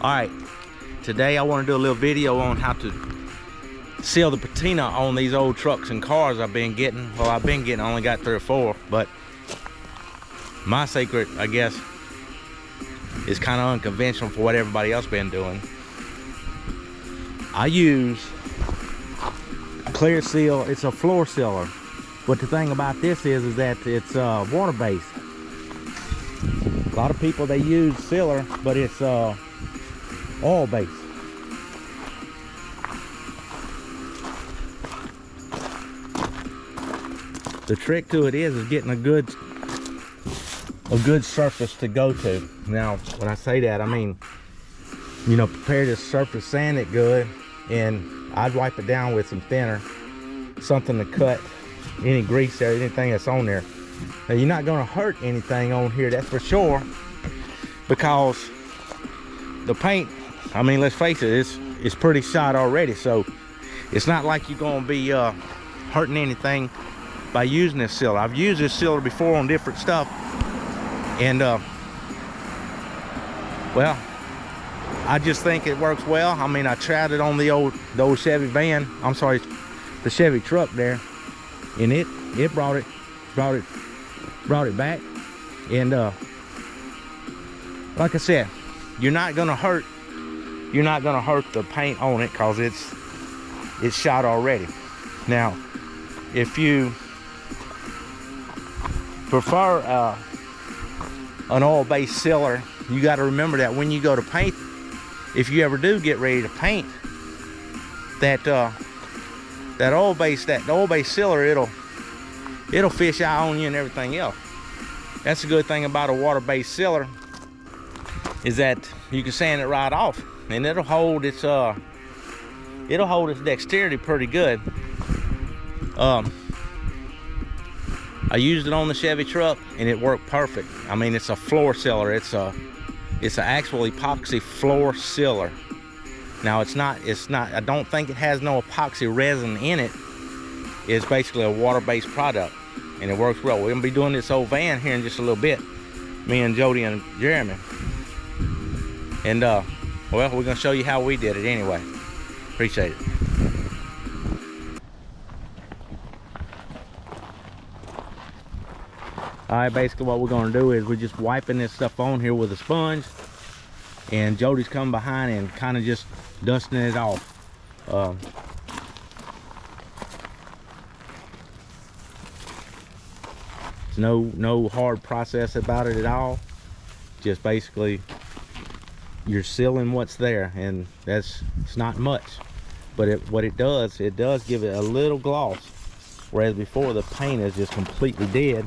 Alright, today I want to do a little video on how to seal the patina on these old trucks and cars I've been getting. Well, I've been getting, I only got 3 or 4, but my secret, I guess, is kind of unconventional for what everybody else been doing. I use Clear Seal. It's a floor sealer, but the thing about this is that it's water based. A lot of people, they use sealer, but it's oil based. The trick to it is getting a good surface to go to. Now, when I say that, I mean, you know, prepare this surface, sand it good, and I'd wipe it down with some thinner, something to cut any grease there, anything that's on there. Now, you're not going to hurt anything on here, that's for sure, because the paint, I mean, let's face it, it's pretty shot already, so it's not like you're going to be hurting anything by using this sealer. I've used this sealer before on different stuff, and well, I just think it works well. I mean, I tried it on the old Chevy van, I'm sorry, the Chevy truck there, and it brought it back. And like I said, you're not gonna hurt the paint on it, because it's shot already. Now, if you prefer an oil-based sealer, you got to remember that when you go to paint, if you ever do get ready to paint, that oil-based sealer, it'll fish out on you and everything else. That's a good thing about a water-based sealer, is that you can sand it right off, and it'll hold its dexterity pretty good. I used it on the Chevy truck and it worked perfect. I mean, it's a floor sealer. It's an actual epoxy floor sealer. Now, it's not, I don't think it has no epoxy resin in it. It's basically a water-based product, and it works well. We're gonna be doing this old van here in just a little bit, me and Jody and Jeremy. And well, we're gonna show you how we did it anyway. Appreciate it. All right, basically what we're gonna do is we're just wiping this stuff on here with a sponge, and Jody's coming behind and kind of just dusting it off. There's no hard process about it at all. Just basically you're sealing what's there, and it's not much, but what it does give it a little gloss, whereas before the paint is just completely dead.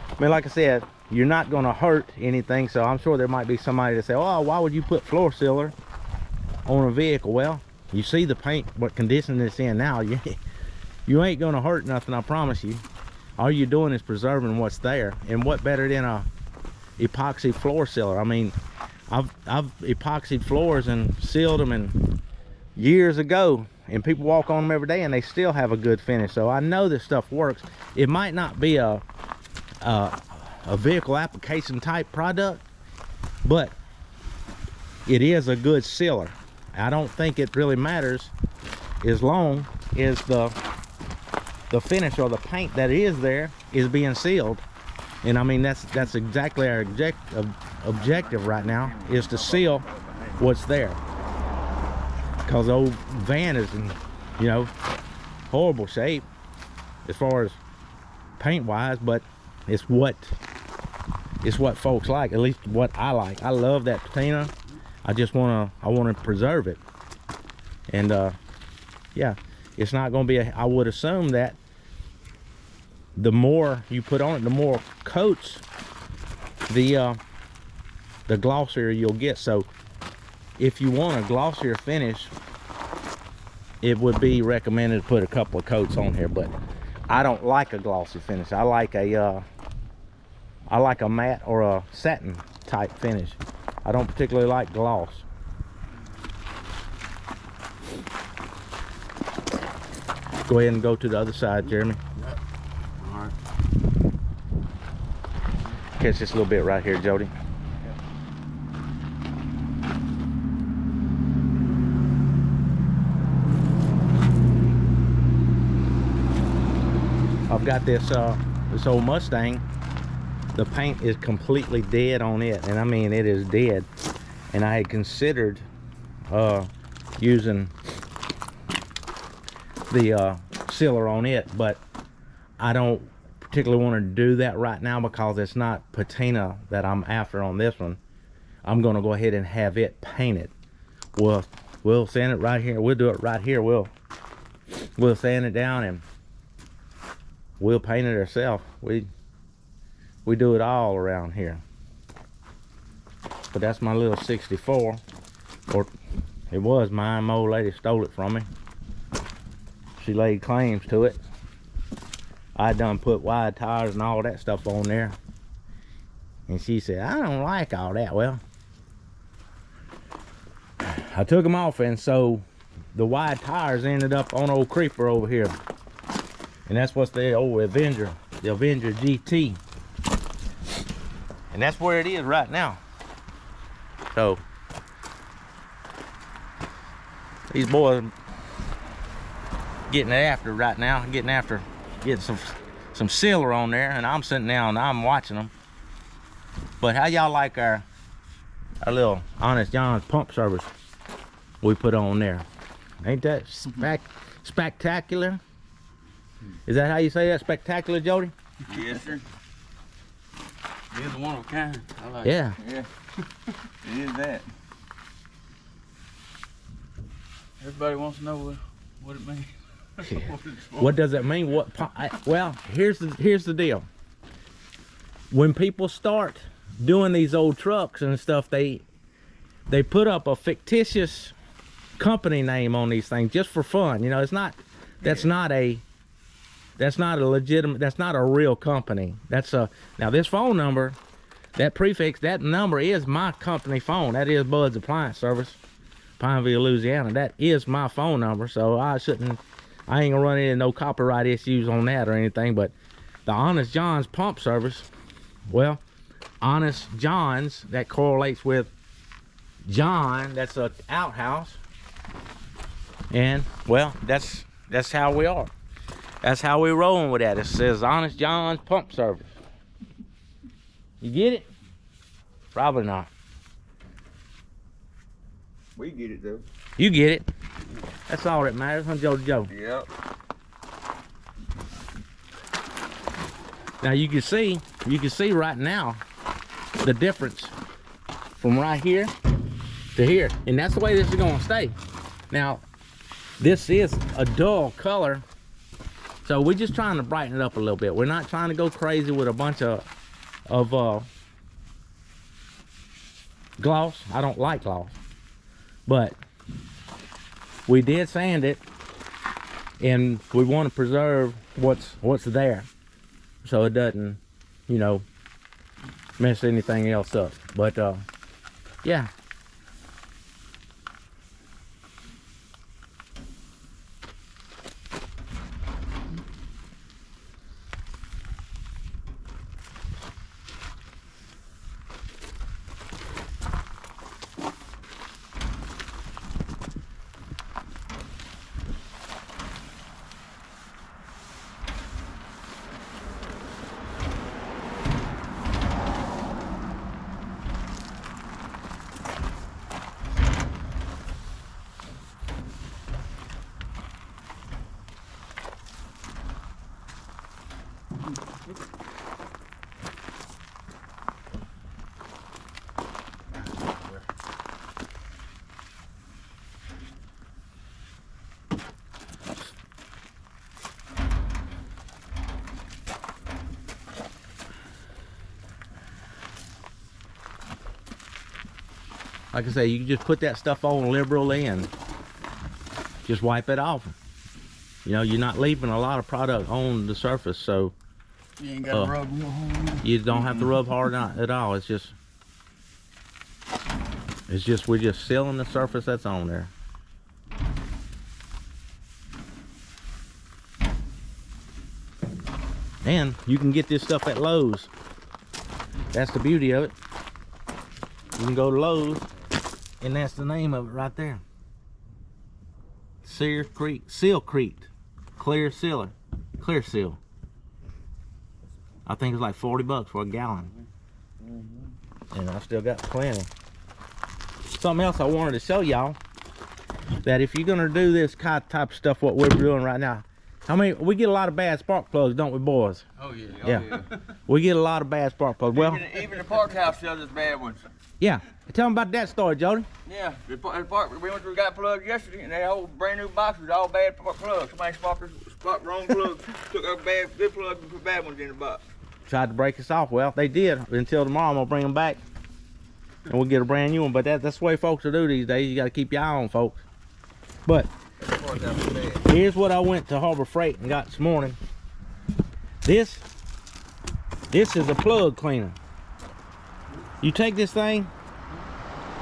I mean, like I said, you're not going to hurt anything, so I'm sure there might be somebody that say, oh, why would you put floor sealer on a vehicle? Well, you see the paint, what condition it's in now. You ain't going to hurt nothing, I promise you. All you're doing is preserving what's there, and what better than a epoxy floor sealer? I mean, I've epoxied floors and sealed them and years ago, and people walk on them every day and they still have a good finish. So I know this stuff works. It might not be a vehicle application type product, but it is a good sealer. I don't think it really matters as long as the finish or the paint that is there is being sealed. And I mean, that's exactly our objective right now, is to seal what's there, because the old van is in, you know, horrible shape as far as paint wise, but it's what folks like, at least what I like. I love that patina. I want to preserve it. And yeah, it's not going to be I would assume that the more you put on it, the more coats, the glossier you'll get. So if you want a glossier finish, it would be recommended to put a couple of coats on here, but I don't like a glossy finish. I like a matte or a satin type finish. I don't particularly like gloss. Go ahead and go to the other side, Jeremy. Yep. All right. catch this little bit right here, Jody. I've got this this old Mustang. The paint is completely dead on it, and I mean it is dead. And I had considered using the sealer on it, but I don't particularly want to do that right now because it's not patina that I'm after on this one. I'm going to go ahead and have it painted. We'll sand it right here. We'll do it right here. We'll sand it down and we'll paint it ourselves. We do it all around here. But that's my little 64, or it was mine. My old lady stole it from me. She laid claims to it. I done put wide tires and all that stuff on there, and she said, I don't like all that. Well, I took them off, and so the wide tires ended up on old Creeper over here, and that's what's the old Avenger, the Avenger GT, and that's where it is right now. So these boys getting after right now, getting some sealer on there, and I'm sitting down and I'm watching them. But how y'all like our little Honest John's pump service we put on there? Ain't that spectacular? Is that how you say that? Spectacular, Jody? Yes, sir. It is one of a kind. I like Yeah. it. Yeah. It is that. Everybody wants to know what it means. What does it mean? Well, here's the deal. When people start doing these old trucks and stuff, they put up a fictitious company name on these things just for fun. You know, it's not. That's not a legitimate. That's not a real company. Now this phone number, that prefix, that number is my company phone. That is Bud's Appliance Service, Pineville, Louisiana. That is my phone number. So I ain't gonna run into no copyright issues on that or anything. But the Honest John's pump service, well, Honest John's, that correlates with John. That's a outhouse, and well, that's how we are. That's how we rolling with that. It says Honest John's pump service. You get it? Probably not. We get it though. You get it. That's all that matters, huh, Joe to Joe? Yep. Now you can see right now the difference from right here to here, and that's the way this is gonna stay. Now, this is a dull color, so we're just trying to brighten it up a little bit. We're not trying to go crazy with a bunch of gloss. I don't like gloss, but we did sand it, and we want to preserve what's there, so it doesn't, you know, mess anything else up. But yeah. Like I say, you can just put that stuff on liberally and just wipe it off. You know, you're not leaving a lot of product on the surface, so You ain't got to rub real hard. you don't have to rub hard at all. It's just we're just sealing the surface that's on there. And you can get this stuff at Lowe's. That's the beauty of it. You can go to Lowe's, and that's the name of it right there. Seal Creek, clear sealer, clear seal. I think it's like 40 bucks for a gallon. And I still got plenty. Something else I wanted to show y'all, that if you're gonna do this kind of type of stuff what we're doing right now, we get a lot of bad spark plugs, don't we, boys? Oh yeah. Yeah. We get a lot of bad spark plugs. Well, even the park house sells us bad ones. yeah. Tell them about that story, Jody. Yeah, we went to got plugs yesterday, and that whole brand new box was all bad plugs. Somebody sparked wrong plug, took our good plugs and put bad ones in the box. Tried to break us off. Well, they did. Until tomorrow, I'm gonna bring them back, and we'll get a brand new one. But that's the way folks will do these days. You got to keep your eye on folks. But here's what I went to Harbor Freight and got this morning. This is a plug cleaner. You take this thing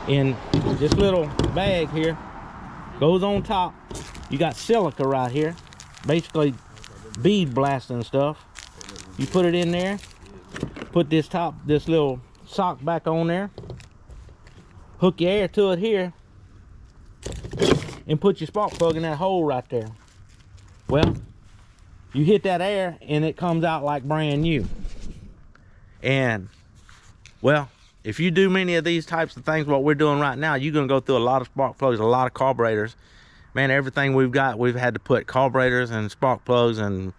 in this little bag here, goes on top. You got silica right here, basically bead blasting stuff. You put it in there, put this little sock back on there, hook your air to it here, and put your spark plug in that hole right there. Well, you hit that air and it comes out like brand new. And well, if you do many of these types of things what we're doing right now, you're gonna go through a lot of spark plugs, a lot of carburetors. Man, everything we've got, we've had to put carburetors and spark plugs and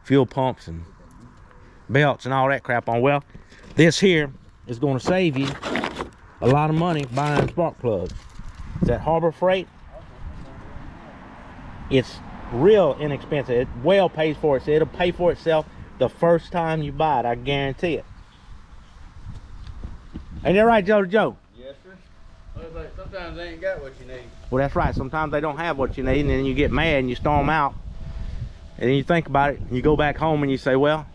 fuel pumps and belts and all that crap on. Well, this here is going to save you a lot of money buying spark plugs. It's at Harbor Freight. It's real inexpensive. It well pays for it. So it'll pay for itself the first time you buy it. I guarantee it. Ain't that right, Joe? Yes, sir. Well, sometimes they ain't got what you need. Well, that's right. Sometimes they don't have what you need, and then you get mad and you storm out. And then you think about it, and you go back home and you say, well,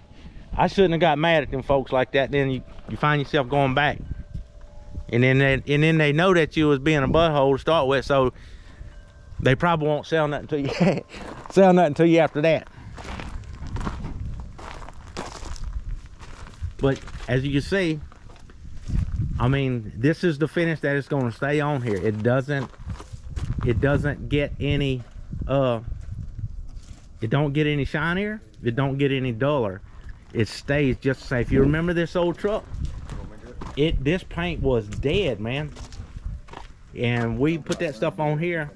I shouldn't have got mad at them folks like that. Then you find yourself going back. And then they know that you was being a butthole to start with, so they probably won't sell nothing to you. Sell nothing to you after that. But as you can see, I mean, this is the finish that is going to stay on here. It doesn't get any it don't get any shinier, it don't get any duller. It stays just the same. If you remember this old truck, this paint was dead, man. And we put that stuff on here,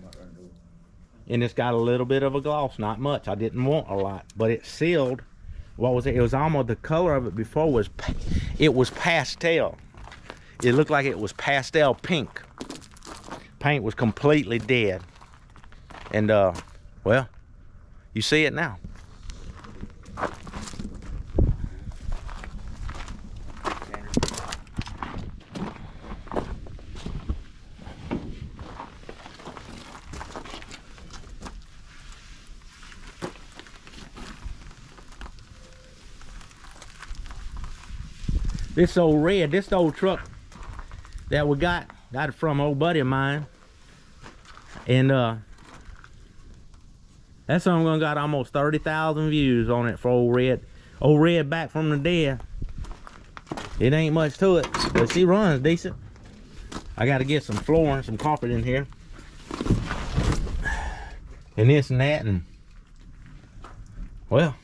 and it's got a little bit of a gloss, not much. I didn't want a lot, but it sealed. What was it? It was almost, the color of it before was pastel. It looked like it was pastel pink. Paint was completely dead. And well, you see it now. This old truck that we got it from an old buddy of mine, and that song got almost 30,000 views on it for old red back from the dead. It ain't much to it, but she runs decent. I got to get some flooring, some carpet in here, and this and that, and well,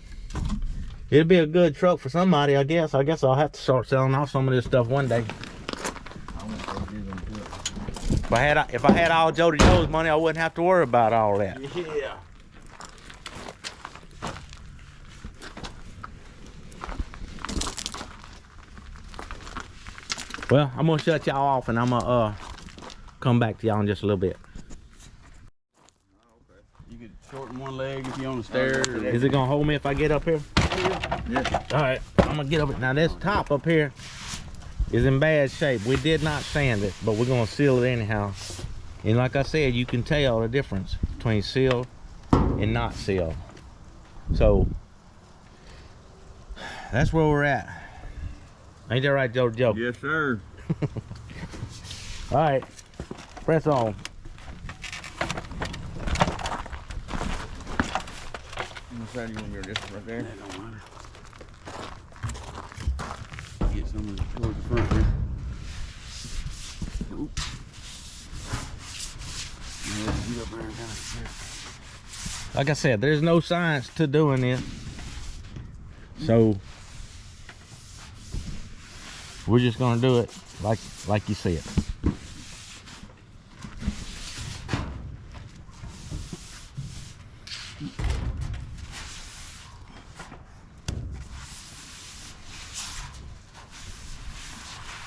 it'll be a good truck for somebody, I guess. I guess I'll have to start selling off some of this stuff one day. If I had all Jody Joe's money, I wouldn't have to worry about all that. Yeah. Well, I'm gonna shut y'all off, and I'm gonna come back to y'all in just a little bit. You could shorten one leg if you're on the stairs. Is it gonna hold me if I get up here? Yeah. All right, I'm gonna get up it. Now this top up here is in bad shape. We did not sand it, but we're gonna seal it anyhow. And like I said, you can tell the difference between sealed and not sealed. So that's where we're at. Ain't that right, Joe? Yes, sir. All right, press on. Which side do you want to go? This one right there? That don't matter. Get some of it towards the front there. Oop. Yeah, get up there and kind of, Like I said, there's no science to doing this. So we're just gonna do it like you said.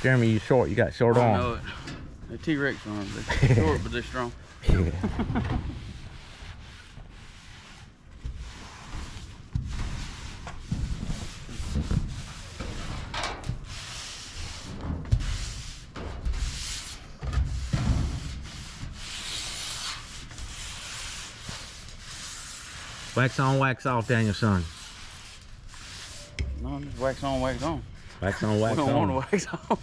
Jeremy, you short. You got short I arms. know it. The T-Rex arms. They're short, but they're strong. Yeah. Wax on, wax off, Daniel son. No, just wax on, wax on. Wax on, wax We don't on. want to wax on.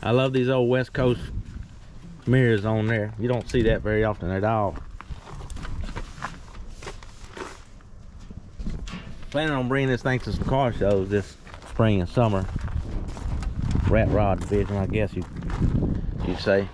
I love these old West Coast mirrors on there. You don't see that very often at all. Planning on bringing this thing to some car shows this spring and summer. Rat rod division, I guess you'd say.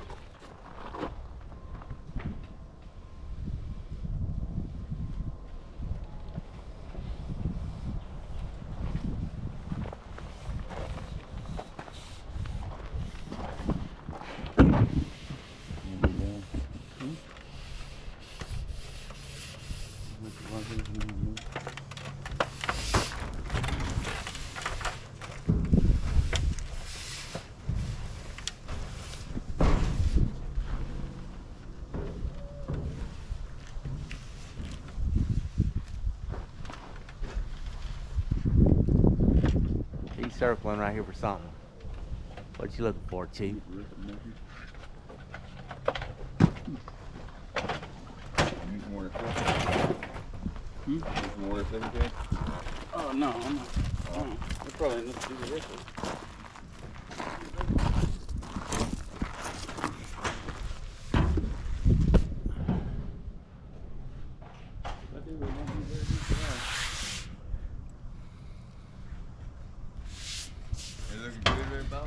He's circling right here for something. What you looking for, Chief? Oh, no, I'm not. There's probably enough to do with this one.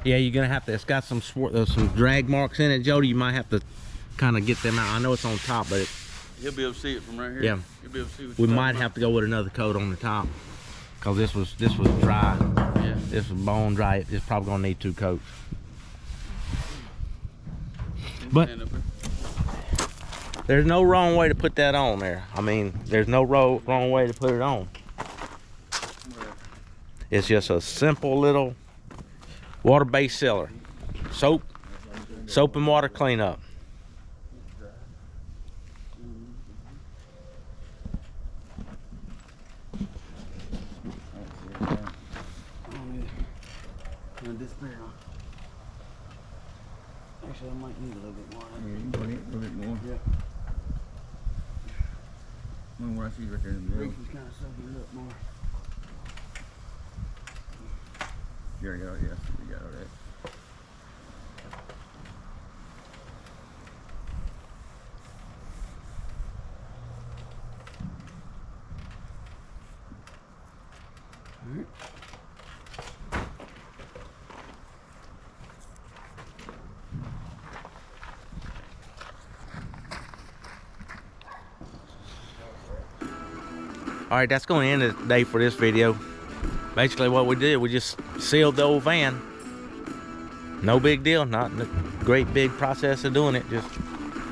Yeah, you're gonna have to. It's got some some drag marks in it, Jody. You might have to kind of get them out. I know it's on top, but He'll be able to see it from right here. Yeah. He'll be able to see what we you're might talking have to go with another coat on the top, cause this was dry. about. Yeah. This was bone dry. It's probably gonna need 2 coats. But Stand up there. there's no wrong way to put that on there. I mean, there's no wrong way to put it on. It's just a simple little water-based sealer. Soap and water cleanup. Actually, I might need a little bit more. Yeah, you can put it a little bit more. Yeah. Where I see right there in the middle. Roof is kind of soaking it up more. You already got it, yeah. You got all that. All right, that's going to end it today for this video. Basically what we did, we just sealed the old van. No big deal, not a great big process of doing it, just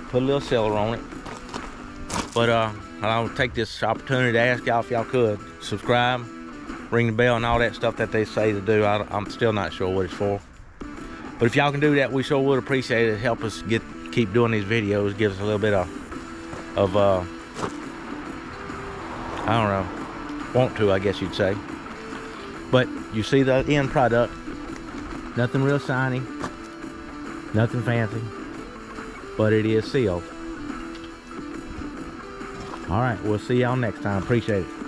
put a little sealer on it. But I'll take this opportunity to ask y'all if y'all could subscribe, ring the bell, and all that stuff that they say to do. I'm still not sure what it's for. But if y'all can do that, we sure would appreciate it. Help us keep doing these videos, give us a little bit of I don't know, want to, I guess you'd say. But you see the end product. Nothing real shiny, nothing fancy, but it is sealed. All right, we'll see y'all next time. Appreciate it.